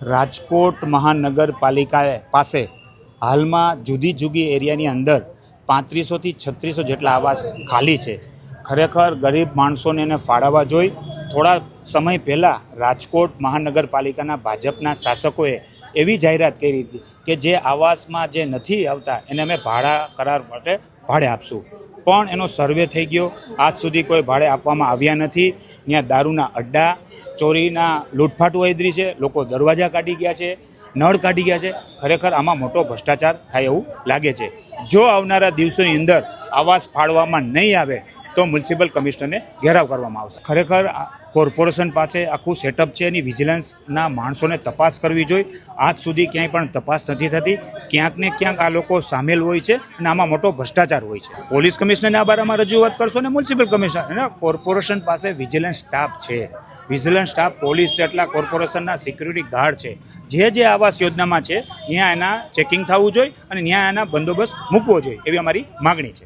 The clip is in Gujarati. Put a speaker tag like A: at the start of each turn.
A: રાજકોટ મહાનગરપાલિકા પાસે હાલમાં જુદી જુદી એરિયાની અંદર 3500 થી 3600 જેટલા આવાસ ખાલી છે. ખરેખર ગરીબ માણસોને એને ફાળવવા જોઈ. થોડા સમય પહેલાં રાજકોટ મહાનગરપાલિકાના ભાજપના શાસકોએ એવી જાહેરાત કરી હતી કે જે આવાસમાં જે નથી આવતા એને અમે ભાડા કરાર માટે ભાડે આપશું, પણ એનો સર્વે થઈ ગયો. આજ સુધી કોઈ ભાડે આપવામાં આવ્યા નથી. ત્યાં દારૂના અડ્ડા, ચોરીના લૂંટફાટ વૈદરી છે, લોકો દરવાજા કાઢી ગયા છે, નળ કાઢી ગયા છે. ખરેખર આમાં મોટો ભ્રષ્ટાચાર થાય એવું લાગે છે. જો આવનારા દિવસોની અંદર આવાસ ફાળવામાં નહીં આવે તો મ્યુનિસિપલ કમિશનરને ઘેરાવ કરવામાં આવશે. ખરેખર કોર્પોરેશન પાસે આખું સેટઅપ છે, એની વિજિલન્સના માણસોને તપાસ કરવી જોઈએ. આજ સુધી ક્યાંય પણ તપાસ નથી થતી. ક્યાંક ને ક્યાંક આ લોકો સામેલ હોય છે અને આમાં મોટો ભ્રષ્ટાચાર હોય છે. પોલીસ કમિશનરને આ બારામાં રજૂઆત કરશો ને મ્યુનિસિપલ કમિશનર અને કોર્પોરેશન પાસે વિજિલન્સ સ્ટાફ છે. વિજિલન્સ સ્ટાફ પોલીસ જેટલા કોર્પોરેશનના સિક્યુરિટી ગાર્ડ છે. જે આવાસ યોજનામાં છે ત્યાં એના ચેકિંગ થવું જોઈએ અને ત્યાં એના બંદોબસ્ત મૂકવો જોઈએ એવી અમારી માગણી છે.